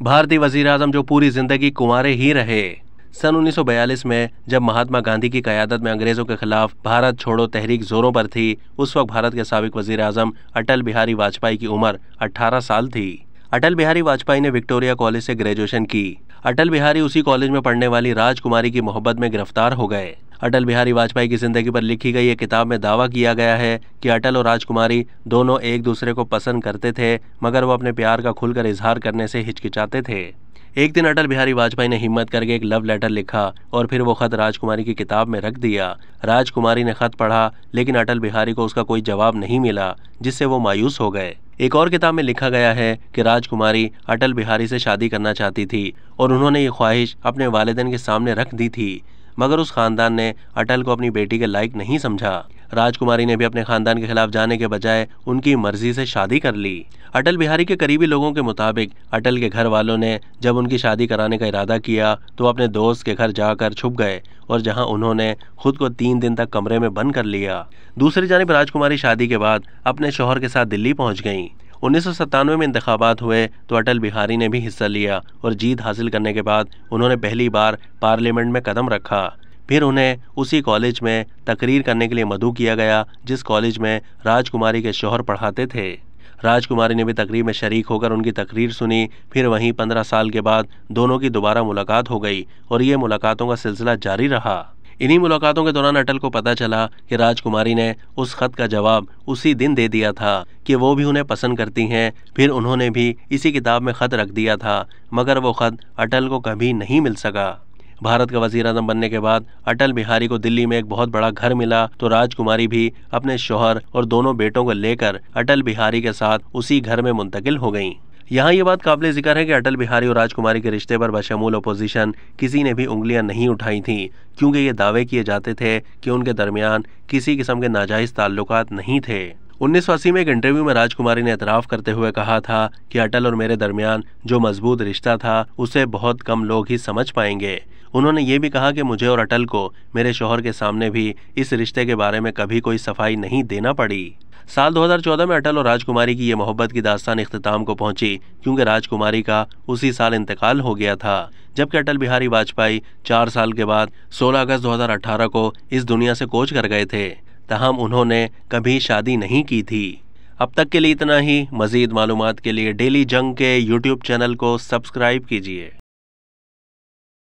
भारतीय वजीर-ए-आज़म जो पूरी जिंदगी कुंवारे ही रहे। सन 1942 में जब महात्मा गांधी की क़यादत में अंग्रेजों के खिलाफ भारत छोड़ो तहरीक जोरों पर थी, उस वक्त भारत के साबिक वजीर-ए-आज़म अटल बिहारी वाजपेयी की उम्र 18 साल थी। अटल बिहारी वाजपेयी ने विक्टोरिया कॉलेज से ग्रेजुएशन की। अटल बिहारी उसी कॉलेज में पढ़ने वाली राजकुमारी की मोहब्बत में गिरफ्तार हो गए। अटल बिहारी वाजपेयी की जिंदगी पर लिखी गई एक किताब में दावा किया गया है कि अटल और राजकुमारी दोनों एक दूसरे को पसंद करते थे, मगर वो अपने प्यार का खुलकर इजहार करने से हिचकिचाते थे। एक दिन अटल बिहारी वाजपेयी ने हिम्मत करके एक लव लेटर लिखा और फिर वो खत राजकुमारी की किताब में रख दिया। राजकुमारी ने खत पढ़ा, लेकिन अटल बिहारी को उसका कोई जवाब नहीं मिला, जिससे वो मायूस हो गए। एक और किताब में लिखा गया है कि राजकुमारी अटल बिहारी से शादी करना चाहती थी और उन्होंने ये ख्वाहिश अपने वालिदैन के सामने रख दी थी, मगर उस खानदान ने अटल को अपनी बेटी के लायक नहीं समझा। राजकुमारी ने भी अपने खानदान के खिलाफ जाने के बजाय उनकी मर्जी से शादी कर ली। अटल बिहारी के करीबी लोगों के मुताबिक अटल के घर वालों ने जब उनकी शादी कराने का इरादा किया तो अपने दोस्त के घर जाकर छुप गए और जहां उन्होंने खुद को 3 दिन तक कमरे में बंद कर लिया। दूसरी जानिब राजकुमारी शादी के बाद अपने शौहर के साथ दिल्ली पहुंच गईं। 1997 में इंतखाबात हुए तो अटल बिहारी ने भी हिस्सा लिया और जीत हासिल करने के बाद उन्होंने पहली बार पार्लियामेंट में कदम रखा। फिर उन्हें उसी कॉलेज में तकरीर करने के लिए मदऊ किया गया जिस कॉलेज में राजकुमारी के शौहर पढ़ाते थे। राजकुमारी ने भी तकरीर में शरीक होकर उनकी तकरीर सुनी। फिर वहीं 15 साल के बाद दोनों की दोबारा मुलाकात हो गई और ये मुलाकातों का सिलसिला जारी रहा। इन्हीं मुलाकातों के दौरान अटल को पता चला कि राजकुमारी ने उस खत का जवाब उसी दिन दे दिया था कि वो भी उन्हें पसंद करती हैं। फिर उन्होंने भी इसी किताब में खत रख दिया था, मगर वो खत अटल को कभी नहीं मिल सका। भारत का वजीर-ए-आज़म बनने के बाद अटल बिहारी को दिल्ली में एक बहुत बड़ा घर मिला तो राजकुमारी भी अपने शौहर और दोनों बेटों को लेकर अटल बिहारी के साथ उसी घर में मुंतकिल हो गईं। यहाँ ये बात काबिल जिक्र है कि अटल बिहारी और राजकुमारी के रिश्ते पर बशमूल अपोजिशन किसी ने भी उंगलियां नहीं उठाई थीं, क्योंकि ये दावे किए जाते थे कि उनके दरमियान किसी किस्म के नाजायज ताल्लुकात नहीं थे। 1980 में एक इंटरव्यू में राजकुमारी ने एतराफ़ करते हुए कहा था कि अटल और मेरे दरमियान जो मजबूत रिश्ता था उसे बहुत कम लोग ही समझ पाएंगे। उन्होंने ये भी कहा कि मुझे और अटल को मेरे शौहर के सामने भी इस रिश्ते के बारे में कभी कोई सफाई नहीं देना पड़ी। साल 2014 में अटल और राजकुमारी की ये मोहब्बत की दास्तान इख्तिताम को पहुंची, क्योंकि राजकुमारी का उसी साल इंतकाल हो गया था, जबकि अटल बिहारी वाजपेयी 4 साल के बाद 16 अगस्त 2018 को इस दुनिया से कूच कर गए थे। तहम उन्होंने कभी शादी नहीं की थी। अब तक के लिए इतना ही। मज़ीद मालूमात के लिए डेली जंग के YouTube चैनल को सब्सक्राइब कीजिए।